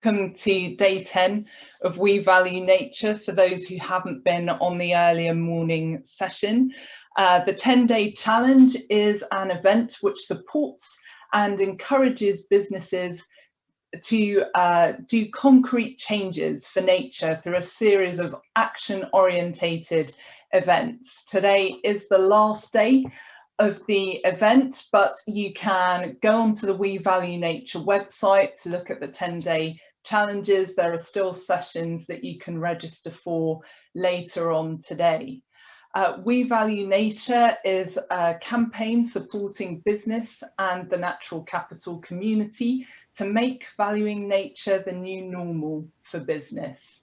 welcome to day 10 of We Value Nature for those who haven't been on the earlier morning session. The 10-day challenge is an event which supports and encourages businesses to do concrete changes for nature through a series of action-orientated events. Today is the last day of the event, but you can go onto the We Value Nature website to look at the 10-day challenges. There are still sessions that you can register for later on today. We Value Nature is a campaign supporting business and the natural capital community to make valuing nature the new normal for business.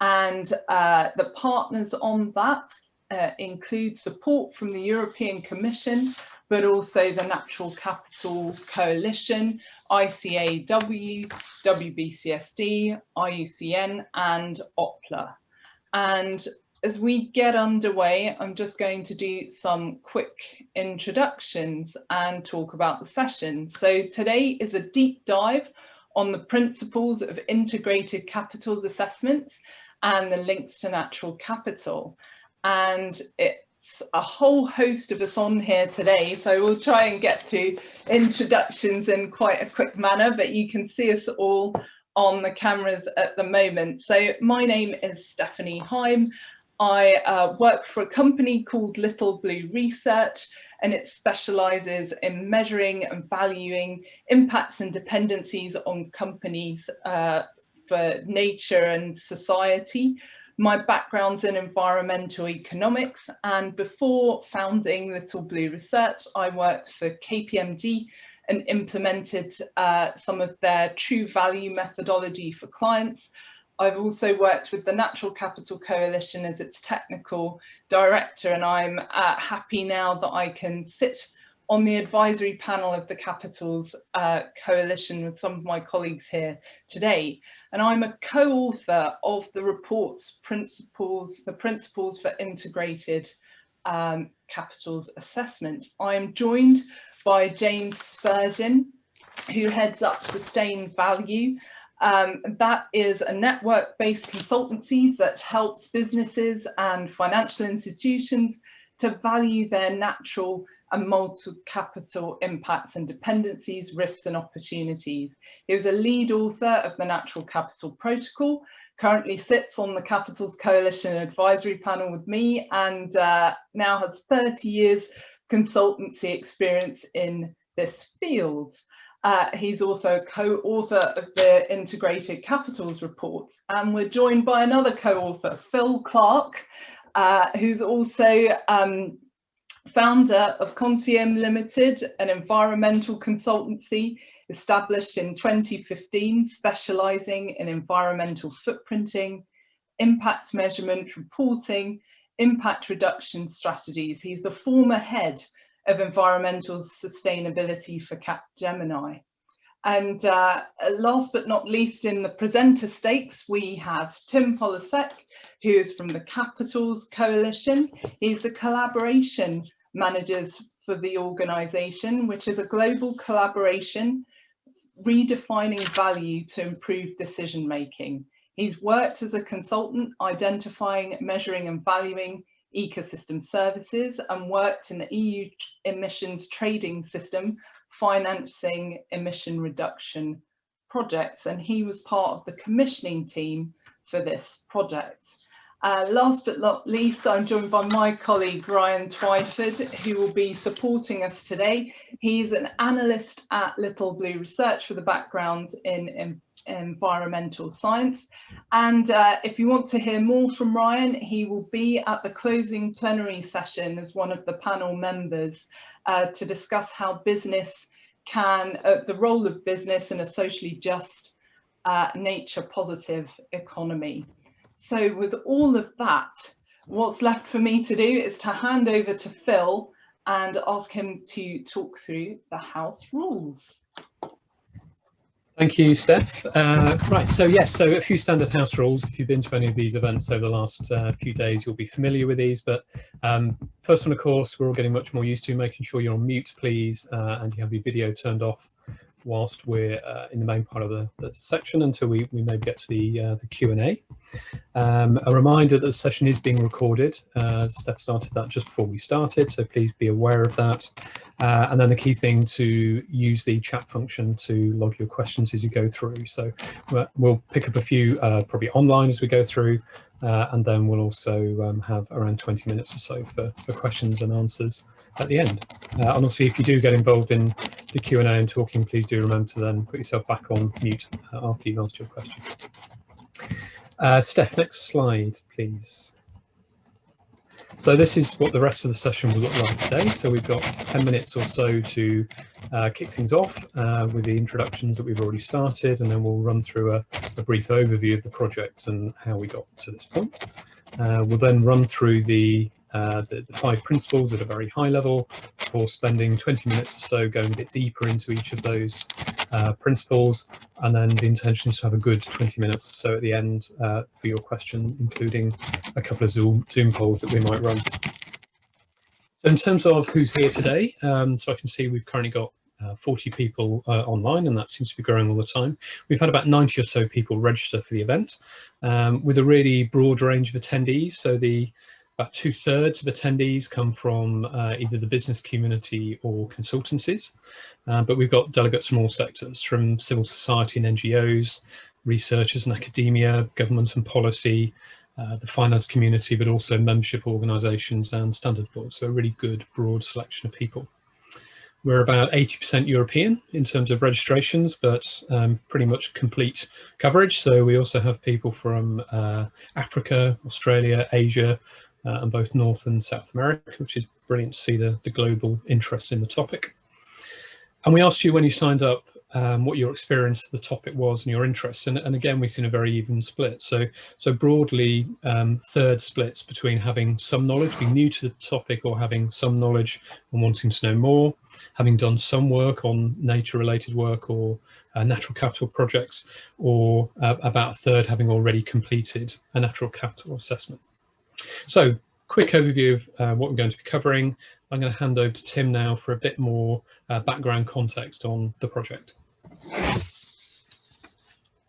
And the partners on that include support from the European Commission, but also the Natural Capital Coalition, ICAW, WBCSD, IUCN and OPLA. And as we get underway, I'm just going to do some quick introductions and talk about the session. So today is a deep dive on the principles of integrated capitals assessment and the links to natural capital. And it's a whole host of us on here today, so we'll try and get through introductions in quite a quick manner, but you can see us all on the cameras at the moment. So my name is Stephanie Heim. I work for a company called Little Blue Research, and it specialises in measuring and valuing impacts and dependencies on companies for nature and society. My background's in environmental economics, and before founding Little Blue Research, I worked for KPMG and implemented some of their true value methodology for clients. I've also worked with the Natural Capital Coalition as its technical director, and I'm happy now that I can sit on the advisory panel of the Capitals Coalition with some of my colleagues here today. And I'm a co-author of the report's the principles for integrated capitals assessment. I am joined by James Spurgeon, who heads up Sustained Value. That is a network-based consultancy that helps businesses and financial institutions to value their natural and multi-capital impacts and dependencies, risks and opportunities. He was a lead author of the Natural Capital Protocol, currently sits on the Capitals Coalition advisory panel with me, and now has 30 years consultancy experience in this field. He's also a co-author of the Integrated Capitals Report, and we're joined by another co-author, Phil Clark, who's also founder of Consciam Limited, an environmental consultancy established in 2015, specialising in environmental footprinting, impact measurement, reporting, impact reduction strategies. He's the former head of environmental sustainability for Capgemini. And last but not least, in the presenter stakes, we have Tim Polasek, who is from the Capitals Coalition. He's the collaboration managers for the organisation, which is a global collaboration redefining value to improve decision making. He's worked as a consultant identifying, measuring and valuing ecosystem services, and worked in the EU emissions trading system financing emission reduction projects, and he was part of the commissioning team for this project. Last but not least, I'm joined by my colleague Ryan Twyford, who will be supporting us today. He's an analyst at Little Blue Research with a background in environmental science, and if you want to hear more from Ryan, he will be at the closing plenary session as one of the panel members to discuss how business can, the role of business in a socially just, nature positive economy. So with all of that, what's left for me to do is to hand over to Phil and ask him to talk through the house rules. Thank you, Steph. Right, so yes, so a few standard house rules. If you've been to any of these events over the last few days, you'll be familiar with these. But first one, of course, we're all getting much more used to making sure you're on mute, please, and you have your video turned off whilst we're in the main part of the section until we maybe get to the Q&A. A reminder that the session is being recorded. Steph started that just before we started, so please be aware of that. And then the key thing, to use the chat function to log your questions as you go through. So we'll pick up a few probably online as we go through, and then we'll also have around 20 minutes or so for questions and answers at the end. And obviously, if you do get involved in the Q&A and talking, please do remember to then put yourself back on mute after you've answered your question. Steph, next slide, please. So this is what the rest of the session will look like today. So we've got 10 minutes or so to kick things off with the introductions that we've already started, and then we'll run through a brief overview of the project and how we got to this point. We'll then run through the 5 principles at a very high level, before spending 20 minutes or so going a bit deeper into each of those principles, and then the intention is to have a good 20 minutes or so at the end for your question, including a couple of Zoom polls that we might run. So in terms of who's here today, so I can see we've currently got 40 people online, and that seems to be growing all the time. We've had about 90 or so people register for the event, with a really broad range of attendees. So about 2/3 of attendees come from either the business community or consultancies, but we've got delegates from all sectors, from civil society and NGOs, researchers and academia, government and policy, the finance community, but also membership organisations and standard boards. So a really good broad selection of people. We're about 80% European in terms of registrations, but pretty much complete coverage. So we also have people from Africa, Australia, Asia, and both North and South America, which is brilliant to see the global interest in the topic. And we asked you when you signed up what your experience of the topic was and your interest. And again, we've seen a very even split. So broadly, third splits between having some knowledge, being new to the topic, or having some knowledge and wanting to know more, having done some work on nature-related work or natural capital projects, or about a third having already completed a natural capital assessment. So, quick overview of what we're going to be covering. I'm going to hand over to Tim now for a bit more background context on the project.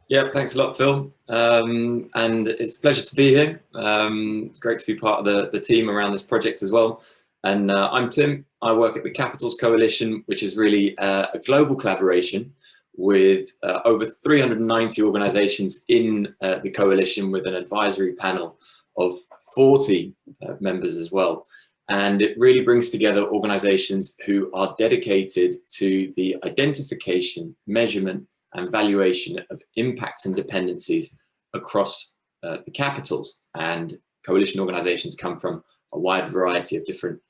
Yeah, thanks a lot, Phil. And it's a pleasure to be here. It's great to be part of the team around this project as well. And I'm Tim. I work at the Capitals Coalition, which is really a global collaboration with over 390 organisations in the coalition, with an advisory panel of 40 members as well. And it really brings together organisations who are dedicated to the identification, measurement and valuation of impacts and dependencies across the capitals. And coalition organisations come from a wide variety of different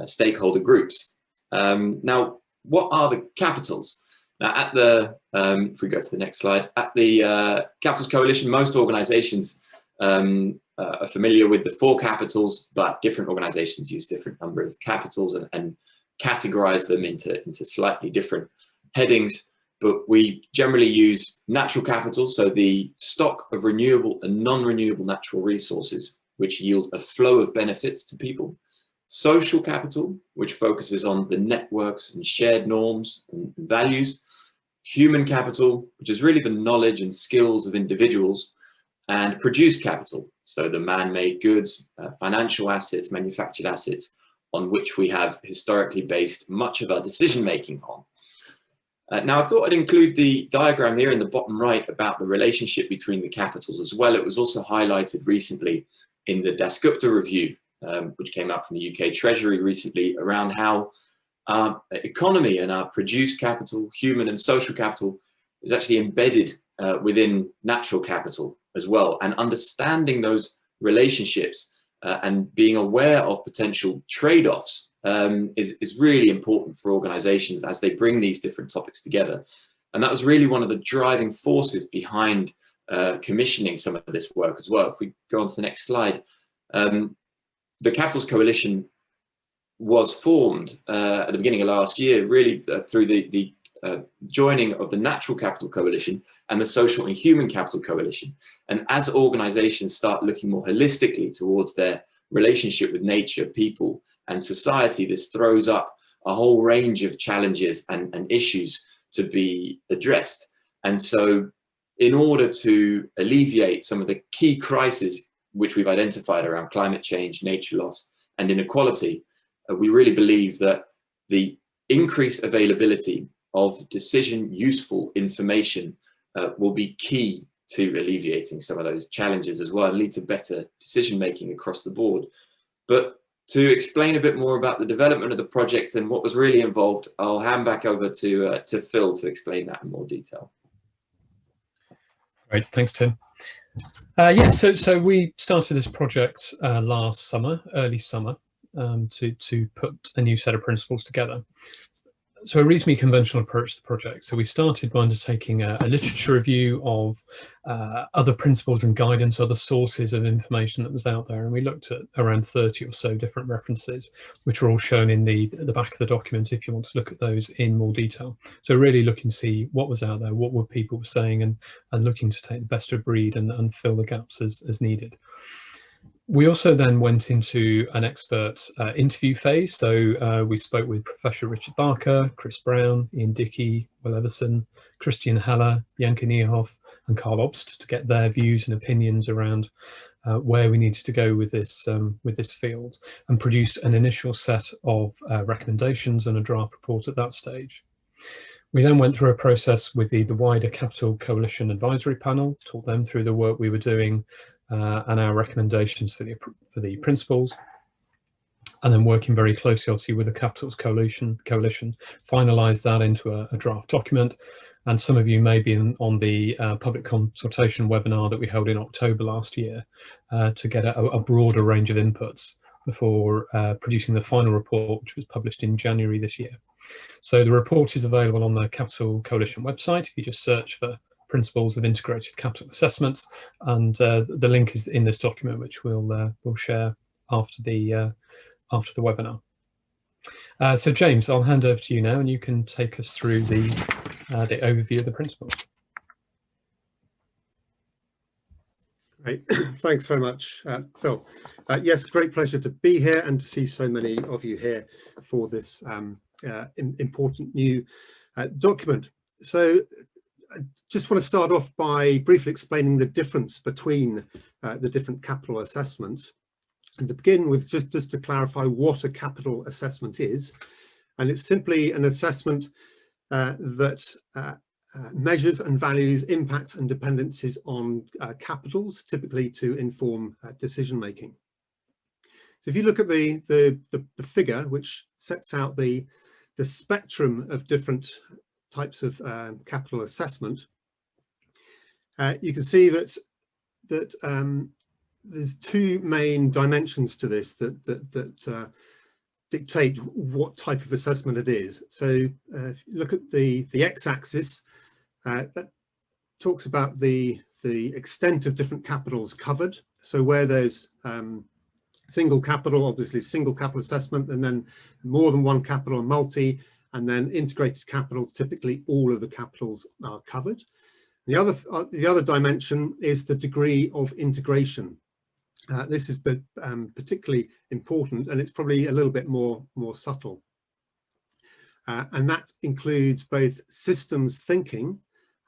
stakeholder groups. Now, what are the capitals? Now, at the, if we go to the next slide, at the Capitals Coalition, most organisations are familiar with the 4 capitals, but different organisations use different number of capitals and categorise them into slightly different headings. But we generally use natural capital, so the stock of renewable and non-renewable natural resources, which yield a flow of benefits to people. Social capital, which focuses on the networks and shared norms and values. Human capital, which is really the knowledge and skills of individuals. And produced capital, so the man-made goods, financial assets, manufactured assets, on which we have historically based much of our decision-making on. Now, I thought I'd include the diagram here in the bottom right about the relationship between the capitals as well. It was also highlighted recently in the Dasgupta review, which came out from the UK Treasury recently, around how our economy and our produced capital, human and social capital, is actually embedded within natural capital as well. And understanding those relationships and being aware of potential trade-offs is really important for organizations as they bring these different topics together. And that was really one of the driving forces behind commissioning some of this work as well. If we go on to the next slide, the Capitals Coalition was formed at the beginning of last year, really through the joining of the Natural Capital Coalition and the Social and Human Capital Coalition. And as organizations start looking more holistically towards their relationship with nature, people and society, this throws up a whole range of challenges and issues to be addressed. And so in order to alleviate some of the key crises which we've identified around climate change, nature loss, and inequality, we really believe that the increased availability of decision useful information will be key to alleviating some of those challenges as well, and lead to better decision making across the board. But to explain a bit more about the development of the project and what was really involved, I'll hand back over to Phil to explain that in more detail. Great, thanks, Tim. Yeah, so we started this project last summer, early summer, to put a new set of principles together. So a reasonably conventional approach to the project. So we started by undertaking a literature review of other principles and guidance, other sources of information that was out there, and we looked at around 30 or so different references, which are all shown in the back of the document if you want to look at those in more detail. So really looking to see what was out there, what were people saying, and looking to take the best of breed and fill the gaps as needed. We also then went into an expert interview phase. So we spoke with Professor Richard Barker, Chris Brown, Ian Dickey, Will Everson, Christian Heller, Bianca Niehoff, and Carl Obst to get their views and opinions around where we needed to go with this field, and produced an initial set of recommendations and a draft report at that stage. We then went through a process with the wider Capital Coalition Advisory Panel, talked them through the work we were doing and our recommendations for the principles, and then working very closely obviously with the Capitals Coalition, finalised that into a draft document. And some of you may be on the public consultation webinar that we held in October last year to get a broader range of inputs before producing the final report, which was published in January this year. So the report is available on the Capital Coalition website if you just search for Principles of Integrated Capital Assessments, and the link is in this document, which we'll share after the webinar. So James, I'll hand over to you now, and you can take us through the overview of the principles. Great, thanks very much, Phil. Yes, great pleasure to be here and to see so many of you here for this important new document. So I just want to start off by briefly explaining the difference between the different capital assessments, and to begin with just to clarify what a capital assessment is. And it's simply an assessment that measures and values impacts and dependencies on capitals, typically to inform decision making. So if you look at the figure, which sets out the spectrum of different types of capital assessment, you can see that there's two main dimensions to this that dictate what type of assessment it is. So if you look at the x-axis, that talks about the extent of different capitals covered. So where there's single capital, obviously single capital assessment, and then more than one capital, multi, and then integrated capital, typically all of the capitals are covered. The other dimension is the degree of integration. This is particularly important, and it's probably a little bit more subtle. And that includes both systems thinking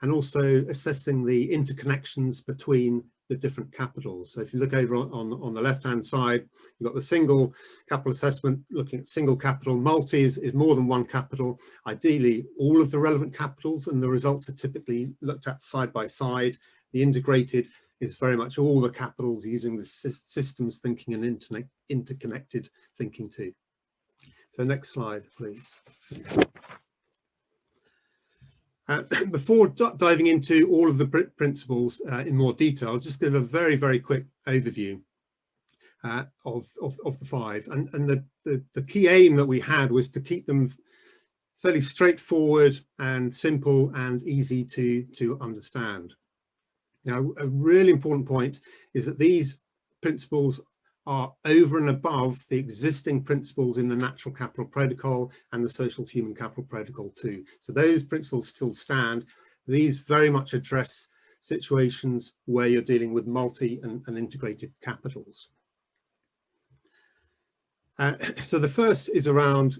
and also assessing the interconnections between the different capitals. So if you look over on the left-hand side, you've got the single capital assessment looking at single capital. Multi is more than one capital, ideally all of the relevant capitals, and the results are typically looked at side by side. The integrated is very much all the capitals using the systems thinking and interconnected thinking too. So next slide, please. Before diving into all of the principles in more detail, I'll just give a very, very quick overview of the five. And the key aim that we had was to keep them fairly straightforward and simple and easy to understand. Now, a really important point is that these principles are over and above the existing principles in the Natural Capital Protocol and the Social Human Capital Protocol too. So those principles still stand. These very much address situations where you're dealing with multi and integrated capitals. So the first is around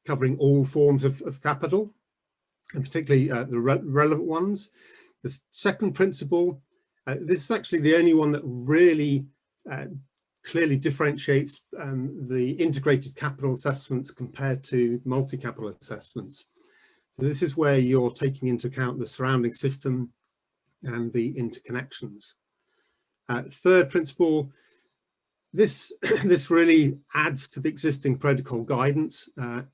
covering all forms of capital. and particularly the relevant ones. The second principle, this is actually the only one that really clearly differentiates the integrated capital assessments compared to multi-capital assessments. So this is where you're taking into account the surrounding system and the interconnections. Third principle, this really adds to the existing protocol guidance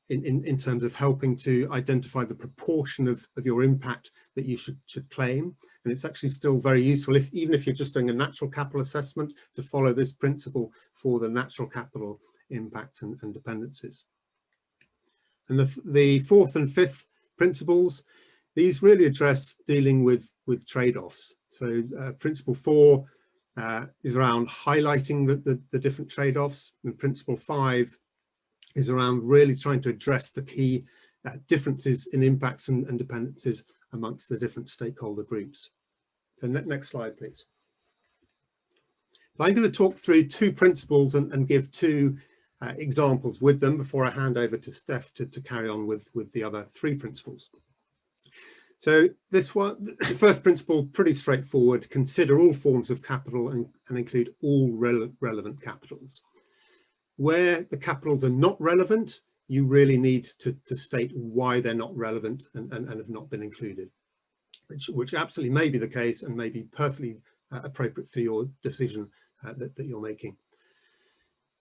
in terms of helping to identify the proportion of your impact that you should claim. And it's actually still very useful, even if you're just doing a natural capital assessment, to follow this principle for the natural capital impacts and dependencies. And the fourth and fifth principles, these really address dealing with trade-offs. So principle 4 is around highlighting the different trade-offs, and principle 5 is around really trying to address the key differences in impacts and dependencies amongst the different stakeholder groups. So next slide, please. I'm going to talk through 2 principles and give 2 examples with them before I hand over to Steph to carry on with the other 3 principles. So this one, the first principle, pretty straightforward: consider all forms of capital and include all relevant capitals. Where the capitals are not relevant, you really need to state why they're not relevant and have not been included, which absolutely may be the case and may be perfectly appropriate for your decision that you're making.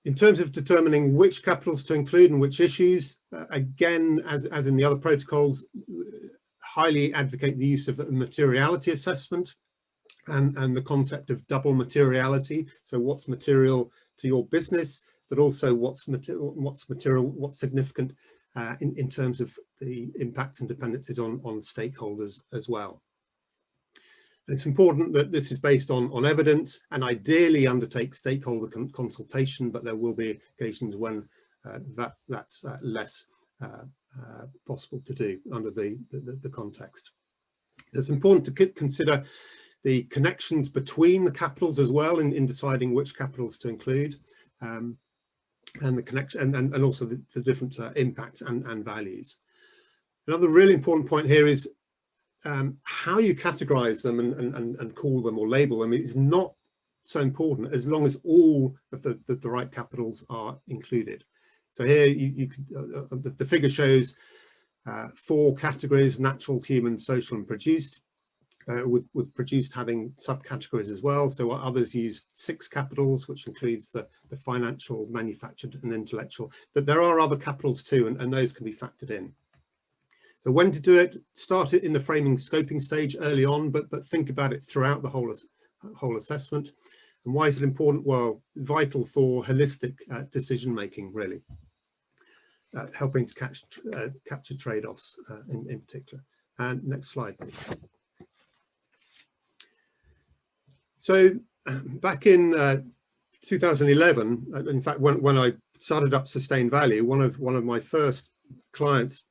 In terms of determining which capitals to include and which issues, again, as in the other protocols, highly advocate the use of a materiality assessment and the concept of double materiality. So what's material to your business, but also what's significant in terms of the impacts and dependencies on stakeholders as well. And it's important that this is based on evidence and ideally undertake stakeholder consultation, but there will be occasions when that's less possible to do under the context. It's important to consider the connections between the capitals as well in deciding which capitals to include, and the connection and also the different impacts and values. Another really important point here is how you categorize them and call them or label them is not so important as long as all of the right capitals are included. So here the figure shows 4 categories: natural, human, social, and produced, with produced having subcategories as well. So others use 6 capitals, which includes the financial, manufactured, and intellectual. But there are other capitals too, and those can be factored in. So when to do it, start it in the framing scoping stage early on, but think about it throughout the whole assessment. And why is it important? Well, vital for holistic decision making, really, helping to capture trade-offs in particular. And next slide, please. So back in 2011, in fact, when I started up Sustained Value, one of my first clients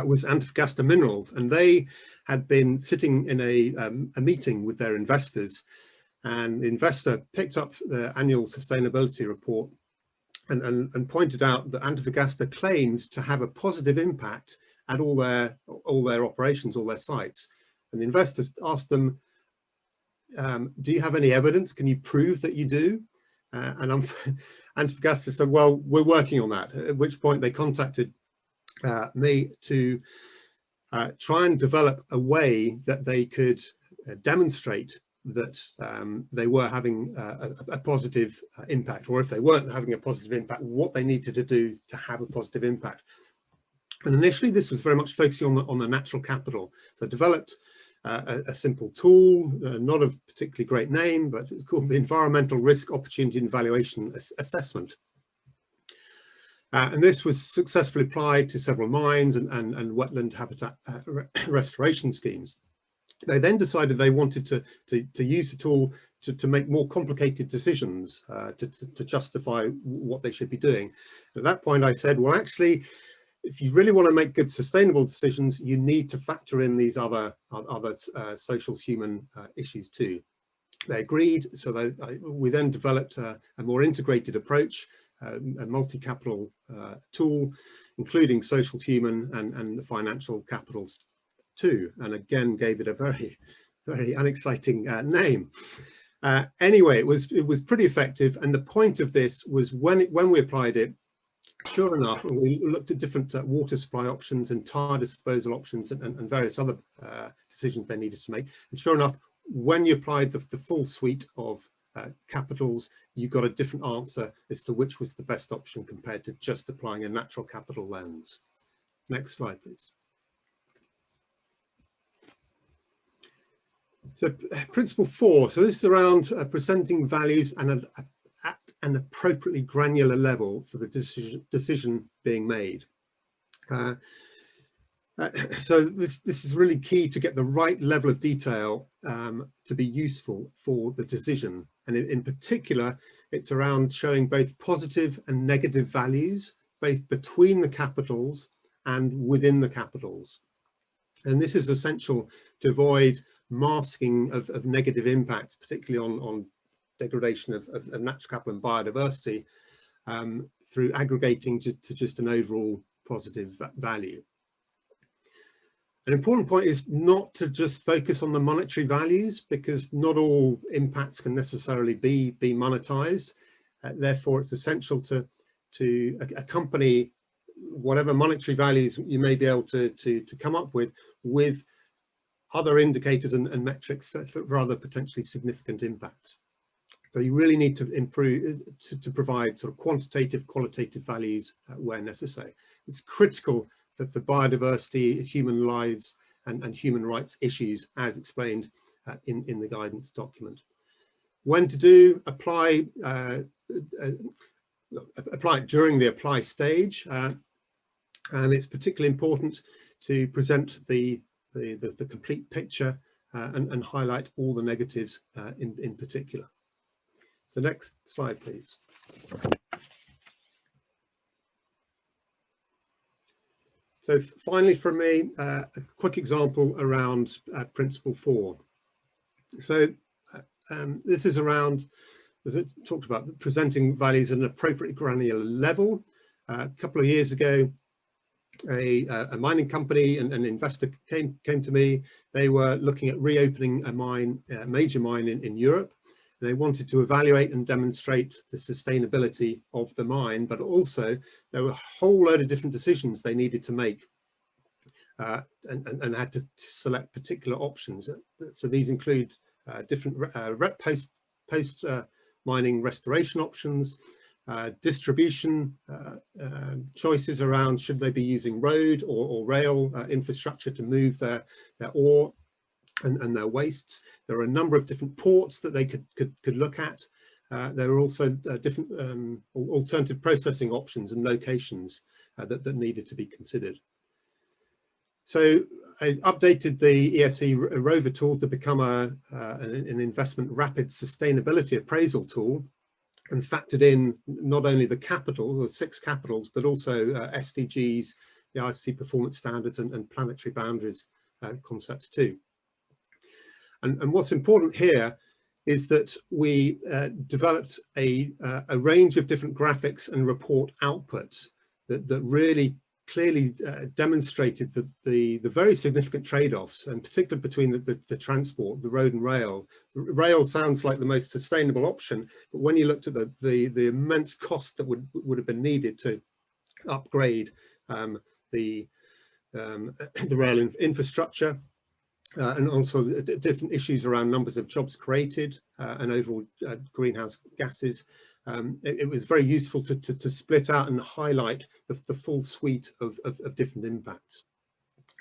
was Gaster Minerals, and they had been sitting in a meeting with their investors, and the investor picked up their annual sustainability report and pointed out that Antofagasta claimed to have a positive impact at all their operations, all their sites. And the investors asked them, do you have any evidence? Can you prove that you do? And Antofagasta said, well, we're working on that. At which point they contacted me to try and develop a way that they could demonstrate that they were having a positive impact, or if they weren't having a positive impact, what they needed to do to have a positive impact. And initially this was very much focusing on the natural capital. So I developed a simple tool, not of particularly great name, but it's called the Environmental Risk Opportunity and Valuation Assessment. And this was successfully applied to several mines and wetland habitat restoration schemes. They then decided they wanted to use the tool to make more complicated decisions, to justify what they should be doing. At that point, I said, well, actually, if you really want to make good sustainable decisions, you need to factor in these other social human issues too. They agreed, so we then developed a more integrated approach, a multi-capital tool, including social, human, and the financial capitals 2, and again gave it a very, very unexciting name. Anyway, it was pretty effective, and the point of this was when we applied it, sure enough, and we looked at different water supply options and tire disposal options and various other decisions they needed to make, and sure enough, when you applied the full suite of capitals, you got a different answer as to which was the best option compared to just applying a natural capital lens. Next slide, please. So principle 4, so this is around presenting values and at an appropriately granular level for the decision being made. So this is really key to get the right level of detail to be useful for the decision. And in particular, it's around showing both positive and negative values, both between the capitals and within the capitals. And this is essential to avoid masking of negative impacts, particularly on degradation of natural capital and biodiversity through aggregating to just an overall positive value. An important point is not to just focus on the monetary values, because not all impacts can necessarily be monetized. Therefore, it's essential to accompany whatever monetary values you may be able to come up with other indicators and metrics for other potentially significant impacts. So you really need to improve to provide sort of quantitative, qualitative values where necessary. It's critical for biodiversity, human lives, and human rights issues, as explained in the guidance document. When to do, apply it during the apply stage, and it's particularly important to present the complete picture and highlight all the negatives in particular. The next slide, please. So finally, from me, a quick example around principle 4. So this is around, as it talked about, presenting values at an appropriate granular level. A couple of years ago, a mining company and an investor came to me. They were looking at reopening a major mine in Europe. They wanted to evaluate and demonstrate the sustainability of the mine, but also there were a whole load of different decisions they needed to make and had to select particular options. So these include different post mining restoration options, distribution choices around should they be using road or rail infrastructure to move their ore and their wastes. There are a number of different ports that they could look at. There are also different alternative processing options and locations that needed to be considered. So I updated the ESE rover tool to become an investment rapid sustainability appraisal tool, and factored in not only the capitals, the 6 capitals, but also SDGs, the IFC performance standards and planetary boundaries concepts too. And what's important here is that we developed a range of different graphics and report outputs that really clearly demonstrated that the very significant trade-offs, and particularly between the transport, the road and rail. Rail sounds like the most sustainable option, but when you looked at the immense cost that would have been needed to upgrade the rail infrastructure, and also different issues around numbers of jobs created and overall greenhouse gases. It was very useful to split out and highlight the full suite of different impacts.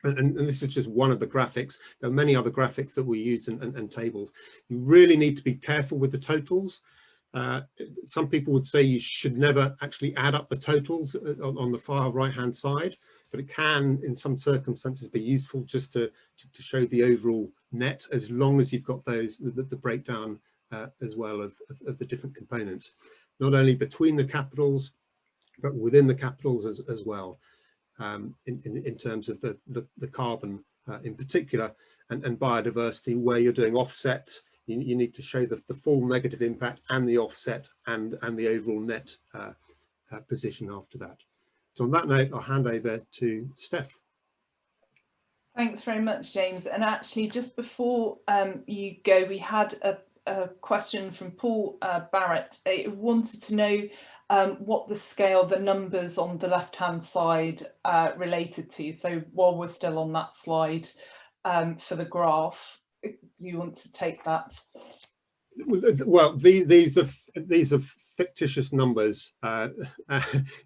And this is just one of the graphics. There are many other graphics that we use and tables. You really need to be careful with the totals. Some people would say you should never actually add up the totals on the far right-hand side, but it can, in some circumstances, be useful just to show the overall net, as long as you've got the breakdown as well of the different components, not only between the capitals, but within the capitals as well, in terms of the carbon in particular, and biodiversity, where you're doing offsets. You need to show the full negative impact and the offset and the overall net position after that. So on that note, I'll hand over to Steph. Thanks very much, James. And actually, just before you go, we had a question from Paul Barrett. He wanted to know what the scale, the numbers on the left-hand side related to. So while we're still on that slide for the graph, do you want to take that? Well, these are fictitious numbers, but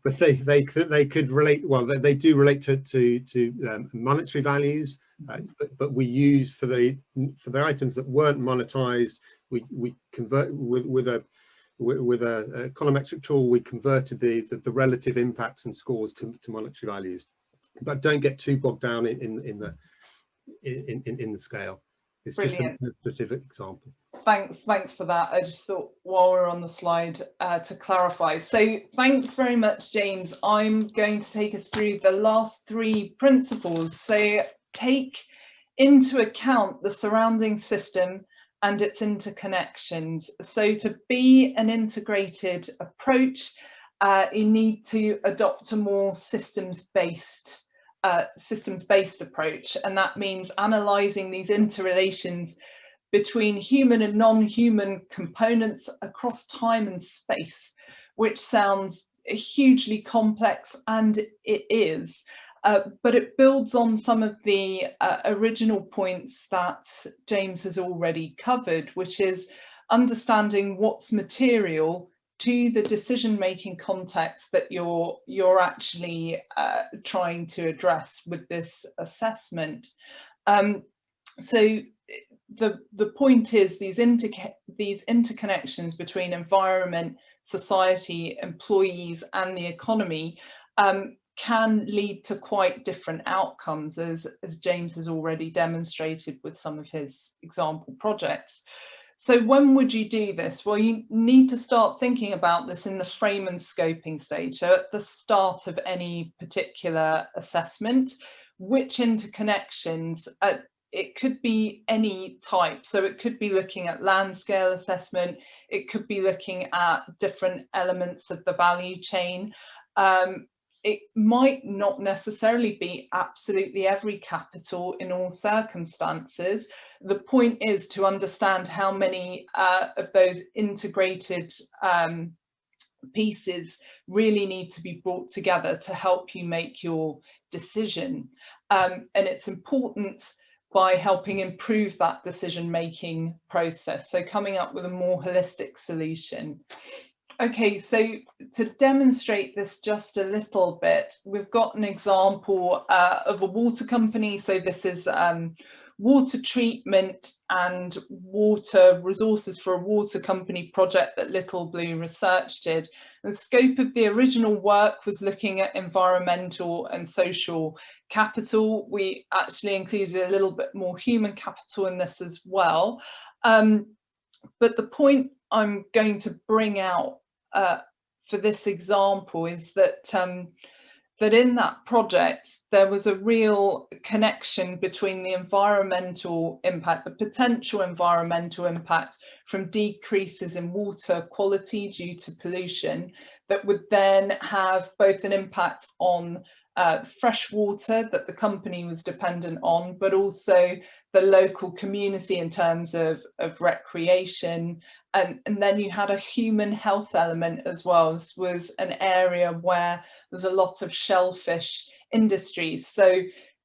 they could relate. Well, they do relate to monetary values, but we use for the items that weren't monetized, we convert with a econometric tool. We converted the relative impacts and scores to monetary values, but don't get too bogged down in the scale. It's Brilliant. just a specific example. Thanks for that. I just thought while we're on the slide to clarify. So thanks very much, James. I'm going to take us through the last 3 principles. So take into account the surrounding system and its interconnections. So to be an integrated approach, you need to adopt a more systems-based approach, and that means analysing these interrelations between human and non-human components across time and space, which sounds hugely complex, and it is, but it builds on some of the original points that James has already covered, which is understanding what's material to the decision-making context that you're actually trying to address with this assessment. So the point is these interconnections between environment, society, employees, and the economy can lead to quite different outcomes, as James has already demonstrated with some of his example projects. So when would you do this? Well, you need to start thinking about this in the frame and scoping stage. So at the start of any particular assessment, which interconnections, it could be any type. So it could be looking at land scale assessment. It could be looking at different elements of the value chain. It might not necessarily be absolutely every capital in all circumstances. The point is to understand how many of those integrated pieces really need to be brought together to help you make your decision. And it's important by helping improve that decision-making process, so coming up with a more holistic solution. Okay, so to demonstrate this just a little bit, we've got an example of a water company. So this is water treatment and water resources for a water company project that Little Blue Research did. The scope of the original work was looking at environmental and social capital. We actually included a little bit more human capital in this as well. But the point I'm going to bring out for this example is that that in that project there was a real connection between the environmental impact, the potential environmental impact from decreases in water quality due to pollution, that would then have both an impact on fresh water that the company was dependent on, but also the local community in terms of recreation. And then you had a human health element as well. This was an area where there's a lot of shellfish industries. So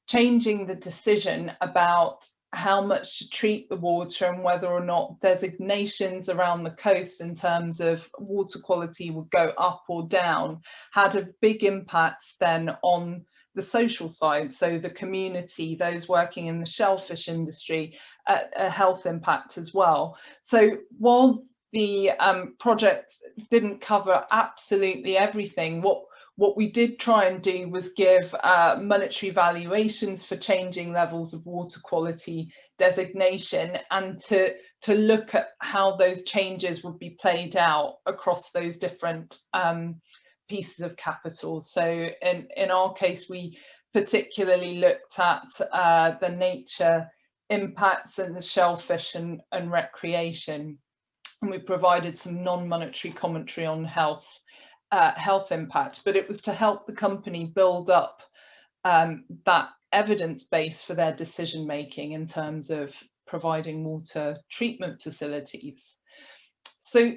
changing the decision about how much to treat the water and whether or not designations around the coast in terms of water quality would go up or down had a big impact then on the social side. So the community, those working in the shellfish industry, a health impact as well. So while the project didn't cover absolutely everything, what we did try and do was give monetary valuations for changing levels of water quality designation, and to look at how those changes would be played out across those different pieces of capital. So in our case, we particularly looked at the nature impacts and the shellfish and recreation, and we provided some non-monetary commentary on health impact, but it was to help the company build up that evidence base for their decision making in terms of providing water treatment facilities. So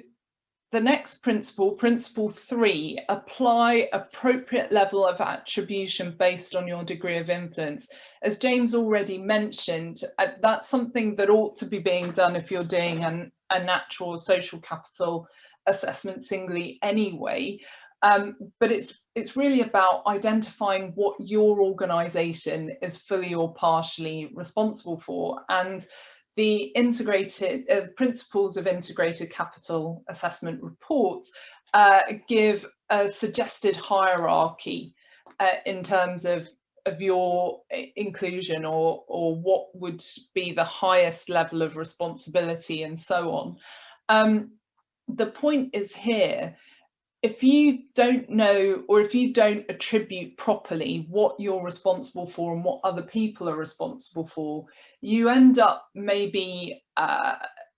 the next principle, principle 3, apply appropriate level of attribution based on your degree of influence. As James already mentioned, that's something that ought to be being done if you're doing a natural or social capital assessment singly anyway. But it's really about identifying what your organisation is fully or partially responsible for, and the integrated principles of integrated capital assessment reports give a suggested hierarchy in terms of your inclusion, or what would be the highest level of responsibility and so on. The point is here, if you don't know, or if you don't attribute properly what you're responsible for and what other people are responsible for, you end up maybe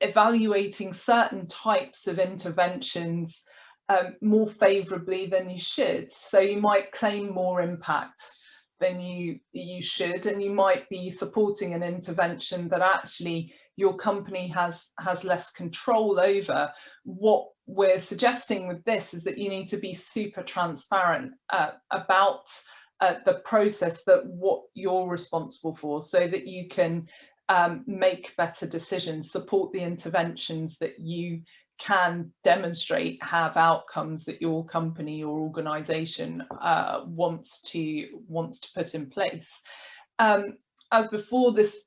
evaluating certain types of interventions more favourably than you should. So you might claim more impact than you should, and you might be supporting an intervention that actually your company has less control over. What we're suggesting with this is that you need to be super transparent about the process, that what you're responsible for, so that you can make better decisions, support the interventions that you can demonstrate have outcomes that your company or organisation wants to put in place. As before, this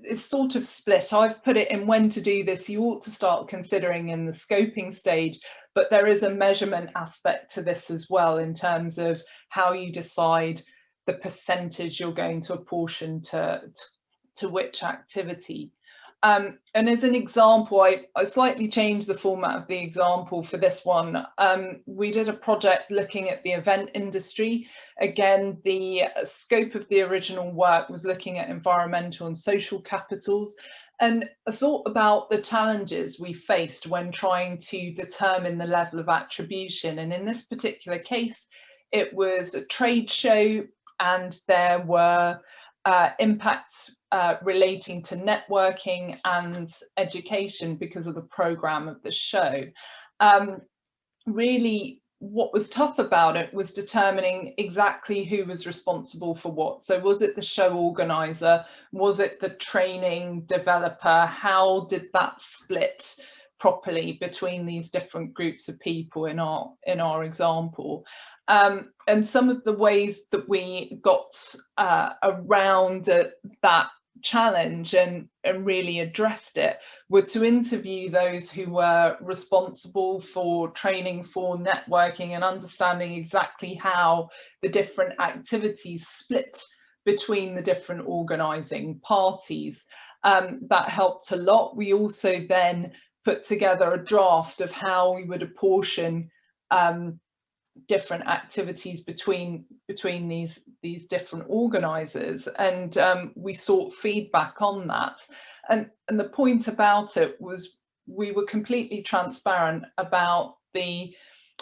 is sort of split. I've put it in when to do this. You ought to start considering in the scoping stage, but there is a measurement aspect to this as well, in terms of how you decide the percentage you're going to apportion to which activity. And as an example, I slightly changed the format of the example for this one. We did a project looking at the event industry. Again, the scope of the original work was looking at environmental and social capitals, and I thought about the challenges we faced when trying to determine the level of attribution. And in this particular case, it was a trade show, and there were impacts relating to networking and education because of the programme of the show. Really, what was tough about it was determining exactly who was responsible for what. So was it the show organizer? Was it the training developer? How did that split properly between these different groups of people in our example? And some of the ways that we got around that challenge and really addressed it were to interview those who were responsible for training, for networking, and understanding exactly how the different activities split between the different organising parties. That helped a lot. We also then put together a draft of how we would apportion different activities between these different organisers, and we sought feedback on that. And the point about it was we were completely transparent about the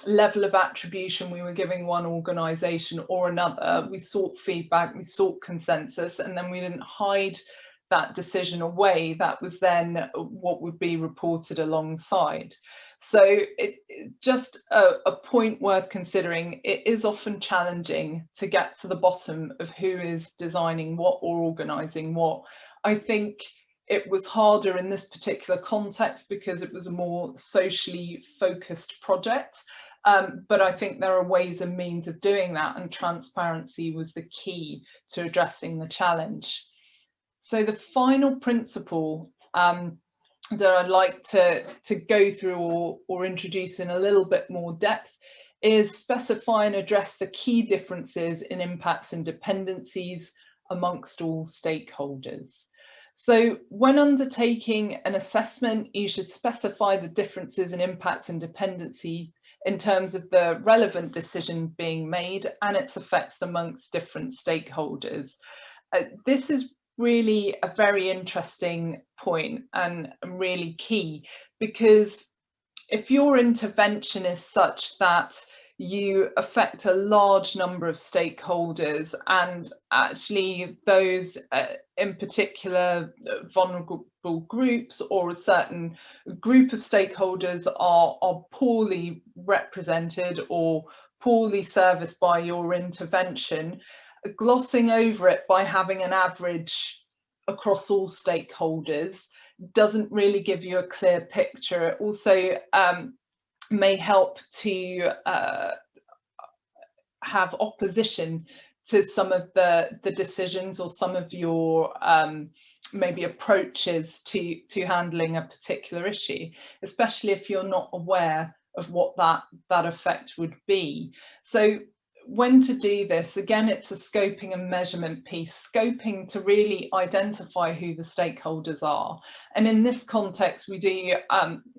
level of attribution we were giving one organisation or another. We sought feedback, we sought consensus, and then we didn't hide that decision away. That was then what would be reported alongside. So just a point worth considering. It is often challenging to get to the bottom of who is designing what or organising what. I think it was harder in this particular context because it was a more socially focused project, but I think there are ways and means of doing that, and transparency was the key to addressing the challenge. So the final principle that I'd like to go through or introduce in a little bit more depth is specify and address the key differences in impacts and dependencies amongst all stakeholders. So when undertaking an assessment, you should specify the differences in impacts and dependency in terms of the relevant decision being made and its effects amongst different stakeholders. This is really a very interesting point and really key, because if your intervention is such that you affect a large number of stakeholders, and actually those in particular vulnerable groups or a certain group of stakeholders are poorly represented or poorly serviced by your intervention, glossing over it by having an average across all stakeholders doesn't really give you a clear picture. It also may help to have opposition to some of the decisions or some of your maybe approaches to handling a particular issue, especially if you're not aware of what that effect would be. So when to do this, again, it's a scoping and measurement piece, scoping to really identify who the stakeholders are. And in this context, we do,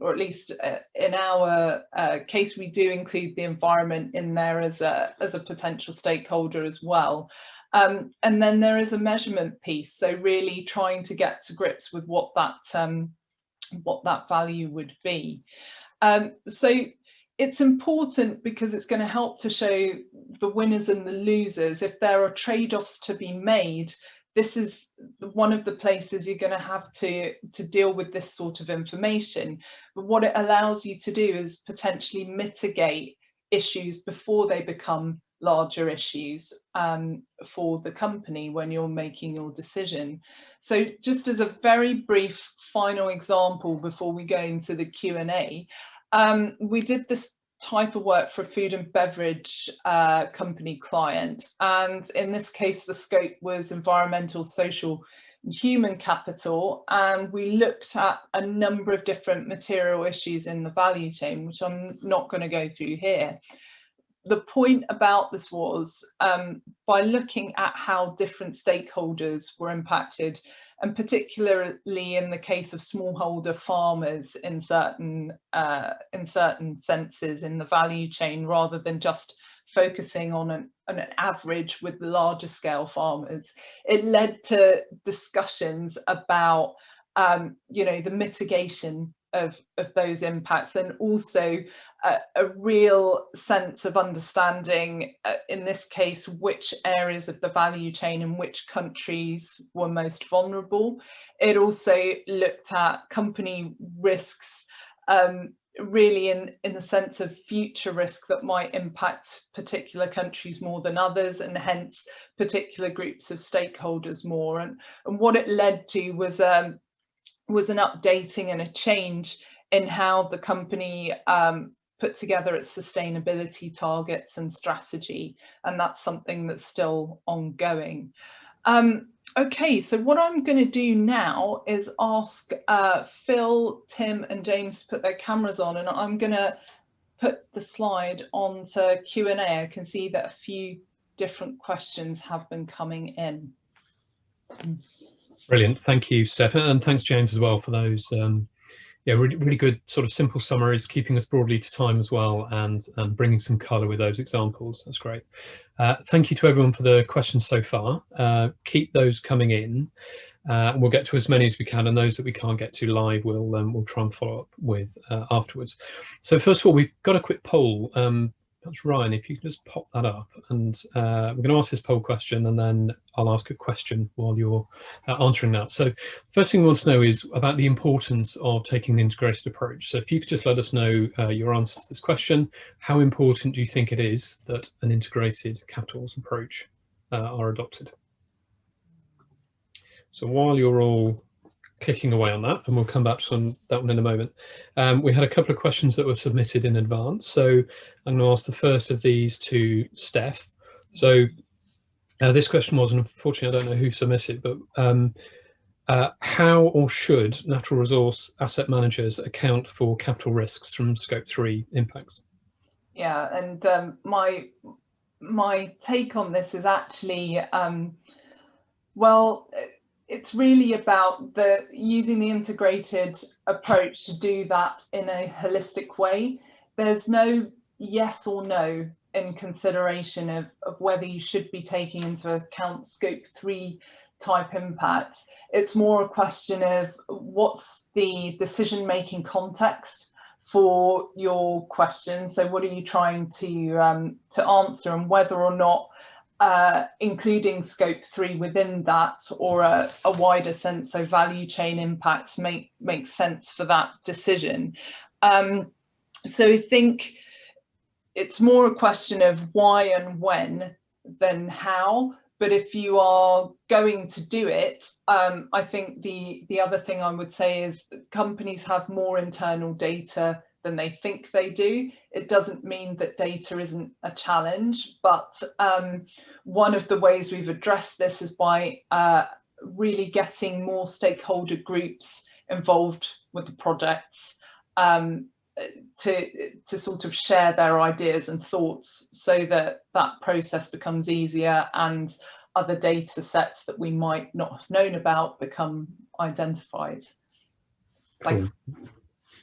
or at least in our case, we do include the environment in there as a potential stakeholder as well. And then there is a measurement piece, so really trying to get to grips with what that value would be. So it's important because it's going to help to show the winners and the losers. If there are trade-offs to be made, this is one of the places you're going to have to deal with this sort of information. But what it allows you to do is potentially mitigate issues before they become larger issues for the company when you're making your decision. So just as a very brief final example before we go into the Q&A, we did this type of work for a food and beverage company client, and in this case the scope was environmental, social and human capital, and we looked at a number of different material issues in the value chain, which I'm not going to go through here. The point about this was by looking at how different stakeholders were impacted, and particularly in the case of smallholder farmers in certain senses in the value chain, rather than just focusing on an average with the larger scale farmers, it led to discussions about you know, the mitigation of those impacts, and also a real sense of understanding, in this case, which areas of the value chain and which countries were most vulnerable. It also looked at company risks, really in the sense of future risk that might impact particular countries more than others, and hence particular groups of stakeholders more. And what it led to was an updating and a change in how the company put together its sustainability targets and strategy, and that's something that's still ongoing. Okay, so what I'm going to do now is ask Phil, Tim and James to put their cameras on, and I'm going to put the slide onto Q&A. I can see that a few different questions have been coming in. Brilliant, thank you, Steph, and thanks James as well for those yeah, really good sort of simple summaries, keeping us broadly to time as well, and bringing some colour with those examples. That's great. Thank you to everyone for the questions so far. Keep those coming in. We'll get to as many as we can, and those that we can't get to live, we'll try and follow up with afterwards. So first of all, we've got a quick poll. That's Ryan, if you could just pop that up, and we're going to ask this poll question, and then I'll ask a question while you're answering that. So first thing we want to know is about the importance of taking an integrated approach. So if you could just let us know your answer to this question, how important do you think it is that an integrated capitals approach are adopted? So while you're all clicking away on that, and we'll come back to that one in a moment, we had a couple of questions that were submitted in advance. So I'm going to ask the first of these to Steph. So this question was, and unfortunately I don't know who submitted, but how or should natural resource asset managers account for capital risks from Scope 3 impacts? Yeah, and my take on this is actually, well, it's really about using the integrated approach to do that in a holistic way. There's no yes or no in consideration of whether you should be taking into account Scope 3 type impacts. It's more a question of what's the decision-making context for your question. So what are you trying to answer, and whether or not including scope 3 within that, or a wider sense, so value chain impacts, makes sense for that decision. So I think it's more a question of why and when than how. But if you are going to do it, I think the other thing I would say is that companies have more internal data than they think they do. It doesn't mean that data isn't a challenge, but one of the ways we've addressed this is by really getting more stakeholder groups involved with the projects, to sort of share their ideas and thoughts, so that that process becomes easier and other data sets that we might not have known about become identified. Cool.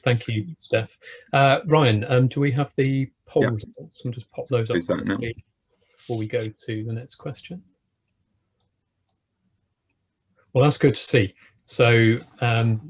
Thank you, Steph. Ryan, do we have the poll results? I'll just pop those up before we go to the next question. Well, that's good to see. So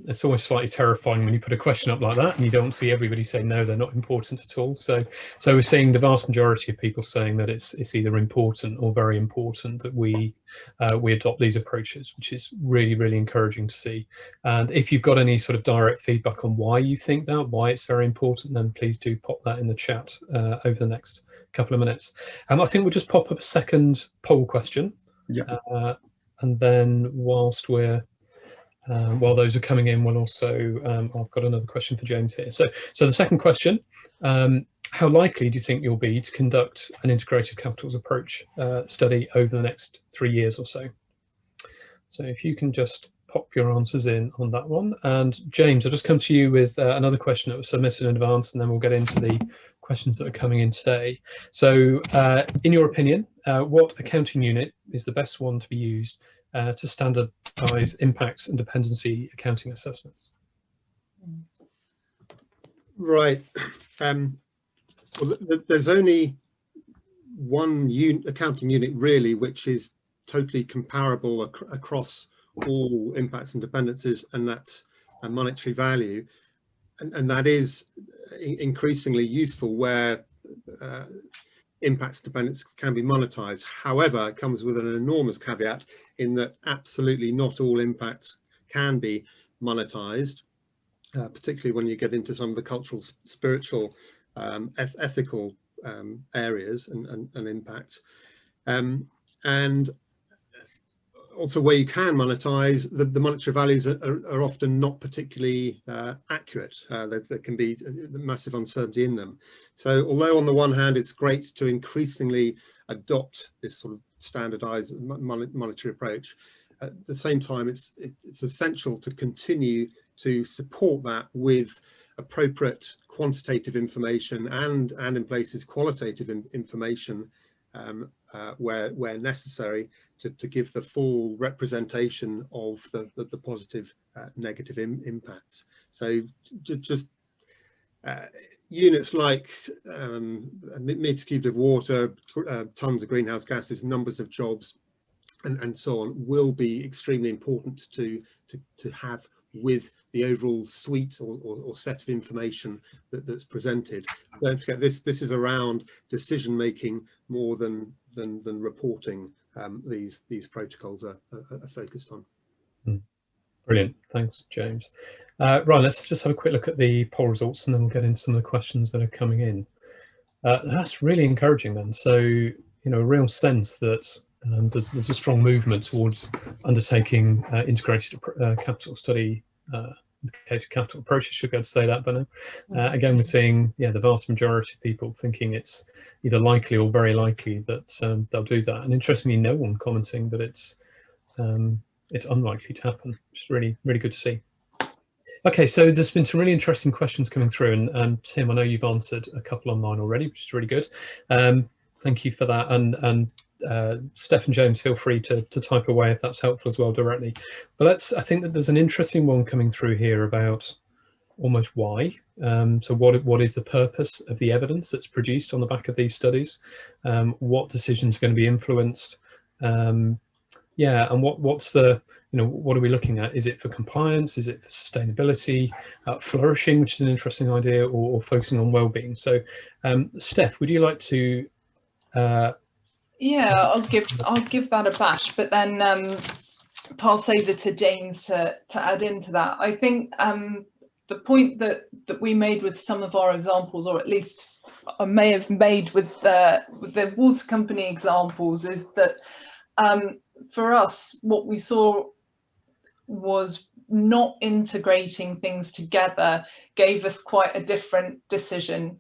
it's always slightly terrifying when you put a question up like that and you don't see everybody say no, they're not important at all. So we're seeing the vast majority of people saying that it's either important or very important that we adopt these approaches, which is really, really encouraging to see. And if you've got any sort of direct feedback on why you think that, why it's very important, then please do pop that in the chat over the next couple of minutes. I think we'll just pop up a second poll question. And then whilst while those are coming in, we'll also, I've got another question for James here. So the second question, how likely do you think you'll be to conduct an integrated capitals approach study over the next 3 years or so? So if you can just pop your answers in on that one. And James, I'll just come to you with another question that was submitted in advance, and then we'll get into the questions that are coming in today. So in your opinion, what accounting unit is the best one to be used to standardize impacts and dependency accounting assessments? Right. Well, there's only one accounting unit really which is totally comparable across all impacts and dependencies, and that's a monetary value, and that is increasingly useful where impacts dependence can be monetized. However, it comes with an enormous caveat in that absolutely not all impacts can be monetized, particularly when you get into some of the cultural, spiritual, ethical areas and impacts. And also where you can monetize, the monetary values are often not particularly accurate. There can be massive uncertainty in them. So although on the one hand it's great to increasingly adopt this sort of standardized monetary approach, at the same time it's essential to continue to support that with appropriate quantitative information and in places qualitative information where necessary to give the full representation of the positive negative impacts. So just units like meters cubed of water, tons of greenhouse gases, numbers of jobs, and so on will be extremely important to have with the overall suite or set of information that's presented. Don't forget, this is around decision making more than reporting. These protocols are focused on. Brilliant, thanks, James. Right, let's just have a quick look at the poll results, and then we'll get into some of the questions that are coming in. That's really encouraging then. So, you know, a real sense that there's a strong movement towards undertaking integrated capital study, indicated capital approaches, should be able to say that by now. Again, we're seeing, yeah, the vast majority of people thinking it's either likely or very likely that they'll do that. And interestingly, no one commenting that it's unlikely to happen, which is really, really good to see. Okay, so there's been some really interesting questions coming through, and Tim, I know you've answered a couple on mine already, which is really good. Thank you for that, and Steph and James, feel free to type away if that's helpful as well directly. But I think that there's an interesting one coming through here about almost why. So what is the purpose of the evidence that's produced on the back of these studies? What decisions are going to be influenced? Yeah, and what's the you know, what are we looking at? Is it for compliance? Is it for sustainability, flourishing, which is an interesting idea, or focusing on well-being? So, Steph, would you like to? Yeah, I'll give that a bash, but then pass over to James to add into that. I think the point that we made with some of our examples, or at least I may have made with the water company examples, is that for us, what we saw was not integrating things together gave us quite a different decision.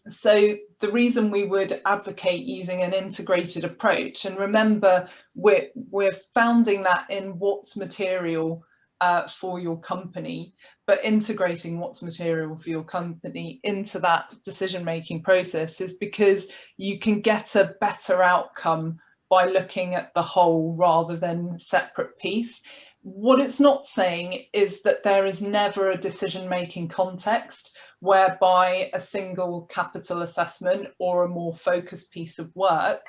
So the reason we would advocate using an integrated approach, and remember, we're founding that in what's material for your company, but integrating what's material for your company into that decision-making process is because you can get a better outcome by looking at the whole rather than separate piece. What it's not saying is that there is never a decision-making context whereby a single capital assessment or a more focused piece of work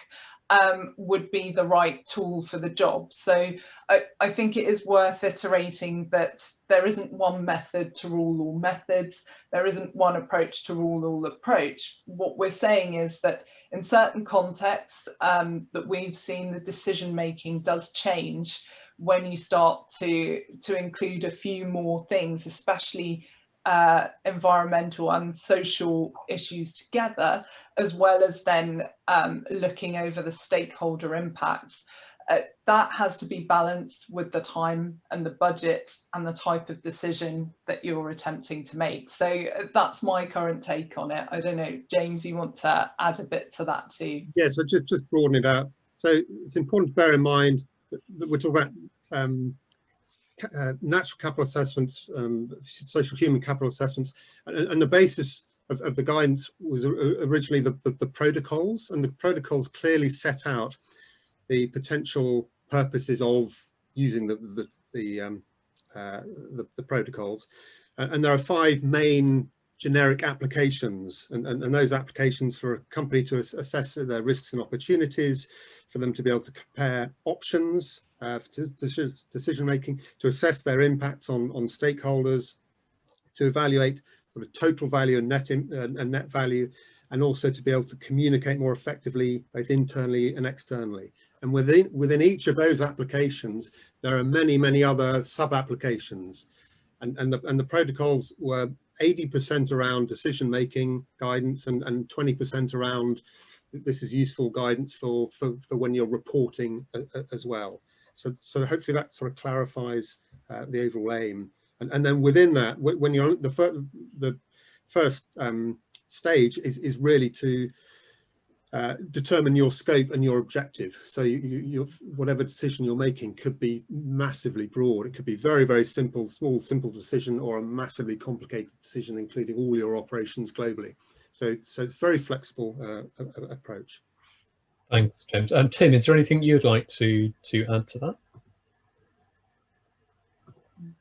would be the right tool for the job. So I think it is worth iterating that there isn't one method to rule all methods. There isn't one approach to rule all approach. What we're saying is that in certain contexts that we've seen, the decision making does change when you start to include a few more things, especially environmental and social issues together, as well as then looking over the stakeholder impacts. That has to be balanced with the time and the budget and the type of decision that you're attempting to make. So that's my current take on it. I don't know, James, you want to add a bit to that too? Yeah, so just broaden it out. So it's important to bear in mind that we're talking about natural capital assessments, social human capital assessments, and the basis of the guidance was originally the protocols, and the protocols clearly set out the potential purposes of using the protocols, and there are 5 main generic applications, and those applications for a company to assess their risks and opportunities, for them to be able to compare options, decision making, to assess their impacts on stakeholders, to evaluate sort of total value and net value, and also to be able to communicate more effectively both internally and externally. And within each of those applications, there are many other sub-applications, and the protocols were 80% around decision making guidance and 20% around this is useful guidance for when you're reporting as well. So hopefully that sort of clarifies the overall aim. And then within that, when you're the first stage is really to determine your scope and your objective. So whatever decision you're making could be massively broad. It could be very simple, simple decision, or a massively complicated decision, including all your operations globally. So it's very flexible approach. Thanks, James. Tim, is there anything you'd like to add to that?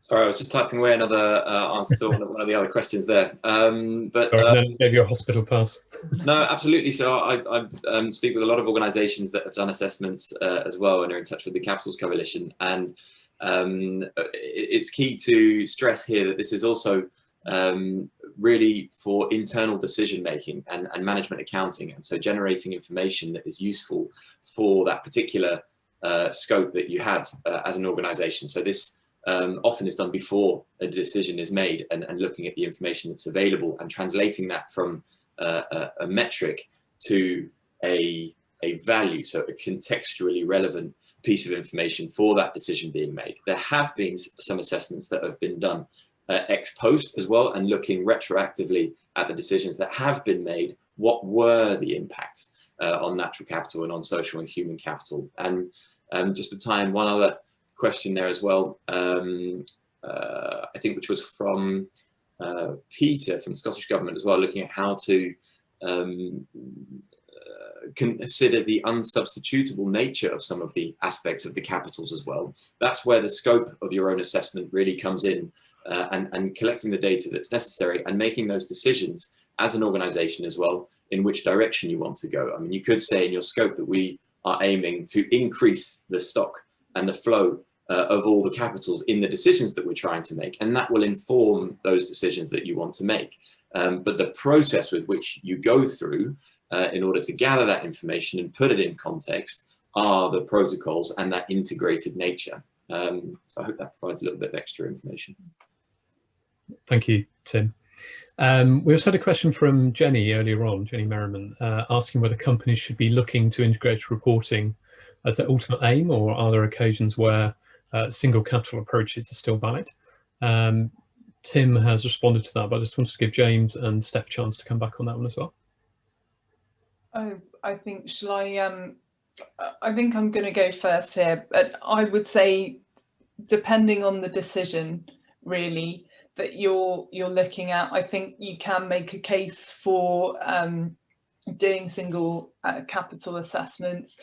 Sorry, I was just typing away another answer to one of the other questions there. But Sorry, gave you a hospital pass. No, absolutely. So I speak with a lot of organisations that have done assessments as well, and are in touch with the Capitals Coalition. And it's key to stress here that this is also really for internal decision making and management accounting, and so generating information that is useful for that particular scope that you have as an organisation. So this often is done before a decision is made, and looking at the information that's available and translating that from a metric to a value, so a contextually relevant piece of information for that decision being made. There have been some assessments that have been done ex post as well, and looking retroactively at the decisions that have been made, what were the impacts on natural capital and on social and human capital. And just to tie in one other question there as well, I think, which was from Peter from the Scottish Government as well, looking at how to consider the unsubstitutable nature of some of the aspects of the capitals as well. That's where the scope of your own assessment really comes in, and collecting the data that's necessary and making those decisions as an organisation as well in which direction you want to go. I mean, you could say in your scope that we are aiming to increase the stock and the flow of all the capitals in the decisions that we're trying to make, and that will inform those decisions that you want to make. But the process with which you go through in order to gather that information and put it in context are the protocols and that integrated nature. So I hope that provides a little bit of extra information. Thank you, Tim. We also had a question from Jenny earlier on, Jenny Merriman, asking whether companies should be looking to integrated reporting as their ultimate aim, or are there occasions where single capital approaches are still valid? Tim has responded to that, but I just wanted to give James and Steph a chance to come back on that one as well. Oh, I think, shall I think I'm going to go first here, but I would say, depending on the decision really that you're looking at, I think you can make a case for doing single capital assessments.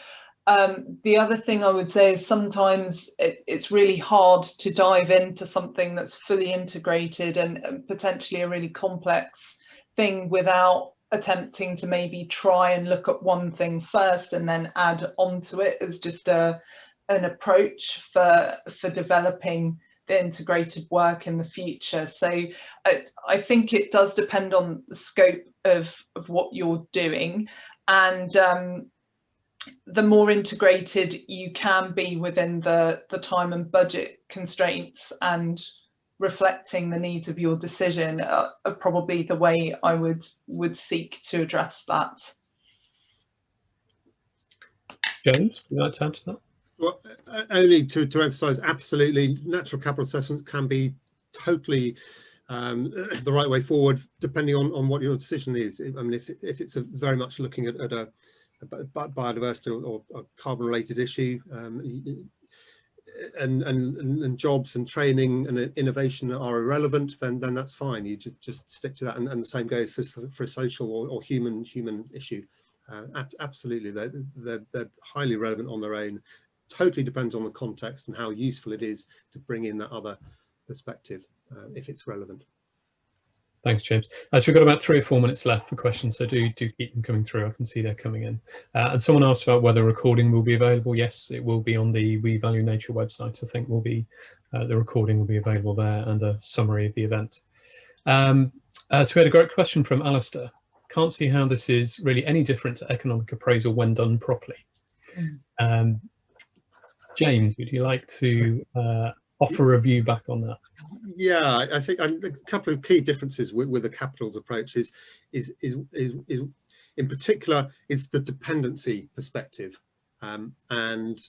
The other thing I would say is sometimes it's really hard to dive into something that's fully integrated and potentially a really complex thing without attempting to maybe try and look at one thing first and then add onto it as just an approach for developing the integrated work in the future. So I think it does depend on the scope of what you're doing, and the more integrated you can be within the time and budget constraints and reflecting the needs of your decision are probably the way I would seek to address that. James, would you like to add to that? Well, only to emphasise, absolutely, natural capital assessments can be totally the right way forward, depending on what your decision is. I mean, if it's very much looking at a biodiversity or carbon related issue, and jobs and training and innovation are irrelevant, then that's fine. You just stick to that, and the same goes for a social or human issue. Absolutely, they're highly relevant on their own. Totally depends on the context and how useful it is to bring in that other perspective if it's relevant. Thanks, James. So we've got about 3 or 4 minutes left for questions, so do keep them coming through. I can see they're coming in. And someone asked about whether recording will be available. Yes, it will be on the We Value Nature website. I think will be the recording will be available there, and a summary of the event. So we had a great question from Alistair. Can't see how this is really any different to economic appraisal when done properly. James, would you like to offer a view back on that? Yeah, I think a couple of key differences with the capitals approach is in particular, it's the dependency perspective, and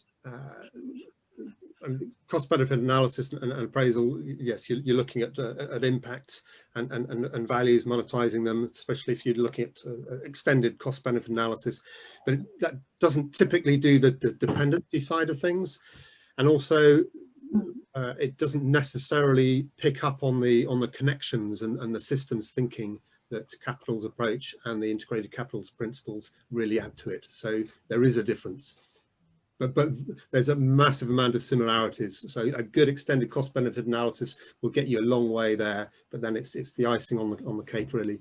cost benefit analysis and appraisal. Yes, you're looking at impact and values, monetizing them, especially if you're looking at extended cost benefit analysis, but that doesn't typically do the dependency side of things, and also it doesn't necessarily pick up on the connections and the systems thinking that capitals approach and the integrated capitals principles really add to it. So there is a difference, but there's a massive amount of similarities. So a good extended cost benefit analysis will get you a long way there, but then it's the icing on the cake really,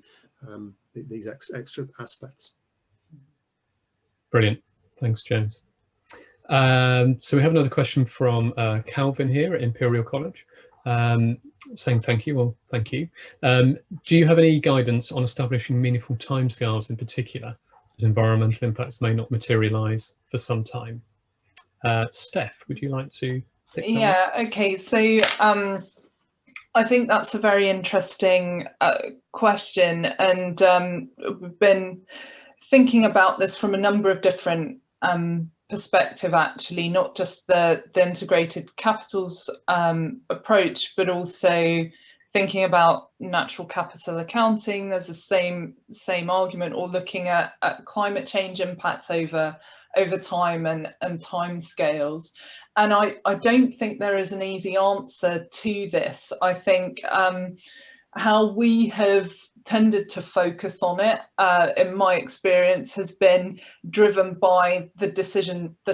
these extra aspects. Brilliant, thanks, James. So we have another question from Calvin here at Imperial College, saying thank you. Well, thank you. Do you have any guidance on establishing meaningful timescales in particular, as environmental impacts may not materialise for some time? Steph, would you like to pick that Yeah, up? Okay, so I think that's a very interesting question, and we've been thinking about this from a number of different perspective, actually, not just the integrated capitals approach, but also thinking about natural capital accounting. There's the same argument, or looking at climate change impacts over time and time scales. And I don't think there is an easy answer to this. I think how we have tended to focus on it, in my experience, has been driven by the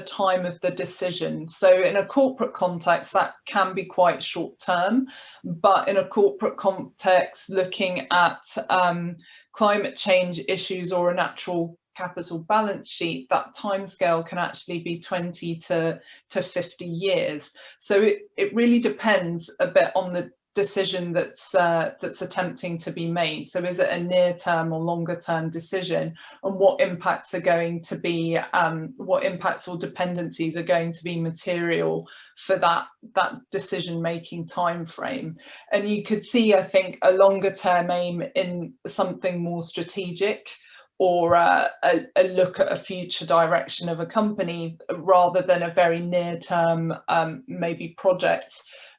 time of the decision. So in a corporate context, that can be quite short term, but in a corporate context, looking at climate change issues or a natural capital balance sheet, that timescale can actually be 20 to 50 years. So it really depends a bit on the decision that's attempting to be made. So is it a near-term or longer-term decision, and what impacts are going to be, what impacts or dependencies are going to be material for that decision-making time frame. And you could see, I think, a longer-term aim in something more strategic, or a look at a future direction of a company, rather than a very near-term, maybe project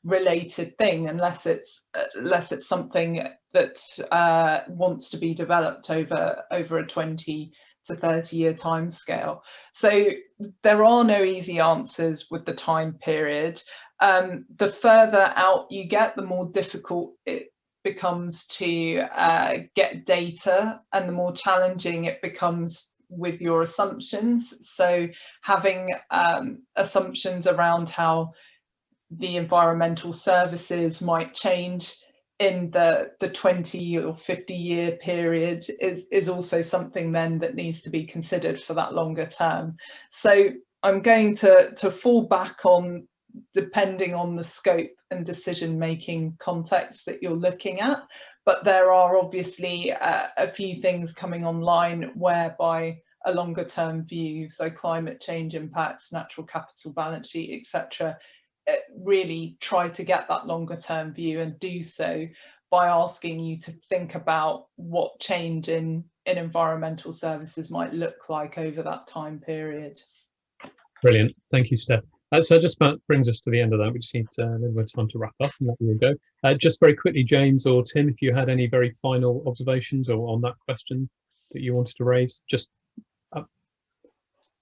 related thing, unless it's something that wants to be developed over a 20 to 30 year time scale. So there are no easy answers with the time period. The further out you get, the more difficult it becomes to get data, and the more challenging it becomes with your assumptions. So having assumptions around how the environmental services might change in the 20 or 50 year period is also something then that needs to be considered for that longer term. So I'm going to fall back on, depending on the scope and decision making context that you're looking at, but there are obviously a few things coming online whereby a longer term view, so climate change impacts, natural capital balance sheet, etc., really try to get that longer term view, and do so by asking you to think about what change in environmental services might look like over that time period. Brilliant, thank you, Steph. So just about brings us to the end of that. We just need a little bit of time to wrap up, and let you go. Just very quickly, James or Tim, if you had any very final observations or on that question that you wanted to raise, just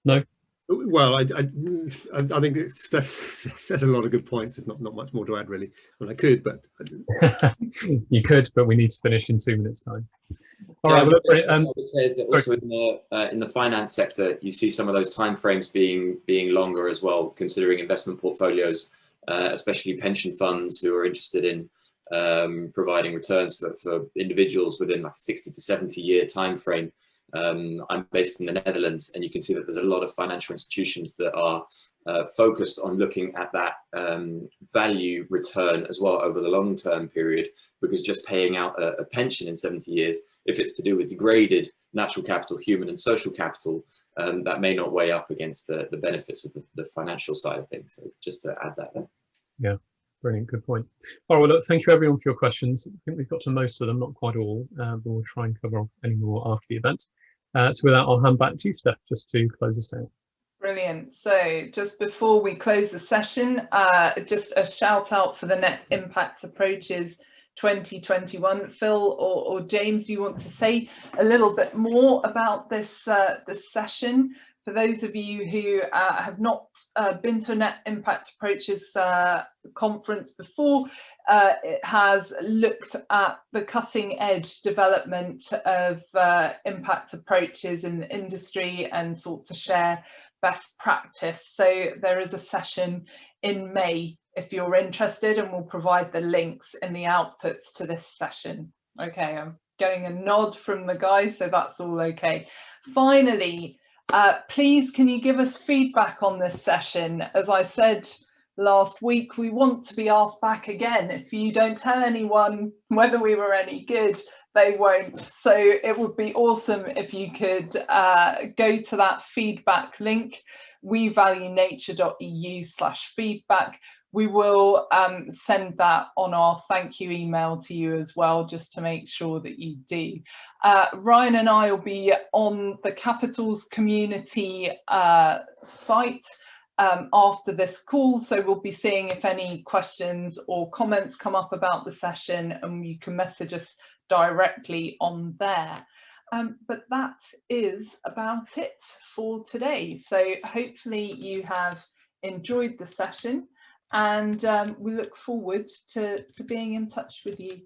no. Well, I think Steph said a lot of good points. There's not much more to add, really. I mean, I could, but you could, but we need to finish in 2 minutes' time. All right. What I would say is that also in the finance sector, you see some of those timeframes being longer as well, considering investment portfolios, especially pension funds who are interested in providing returns for individuals within like a 60 to 70 year time frame. I'm based in the Netherlands, and you can see that there's a lot of financial institutions that are focused on looking at that value return as well over the long-term period, because just paying out a pension in 70 years, if it's to do with degraded natural capital, human and social capital, that may not weigh up against the benefits of the financial side of things. So just to add that there. Yeah, brilliant, good point. All right, well, look, thank you everyone for your questions. I think we've got to most of them, not quite all, but we'll try and cover off any more after the event. So with that, I'll hand back to you, Steph, just to close us out. Brilliant. So just before we close the session, just a shout out for the Net Impact Approaches 2021. Phil or James, do you want to say a little bit more about this this session? For those of you who have not been to a Net Impact Approaches conference before, it has looked at the cutting edge development of impact approaches in the industry and sought to share best practice. So there is a session in May if you're interested, and we'll provide the links in the outputs to this session. Okay, I'm getting a nod from the guys, so that's all okay. Finally, please can you give us feedback on this session? As I said last week, we want to be asked back again. If you don't tell anyone whether we were any good, they won't. So it would be awesome if you could go to that feedback link, wevaluenature.eu/feedback. We will send that on our thank you email to you as well, just to make sure that you do. Ryan and I will be on the Capitals community site after this call, so we'll be seeing if any questions or comments come up about the session, and you can message us directly on there. But that is about it for today. So hopefully you have enjoyed the session, and we look forward to being in touch with you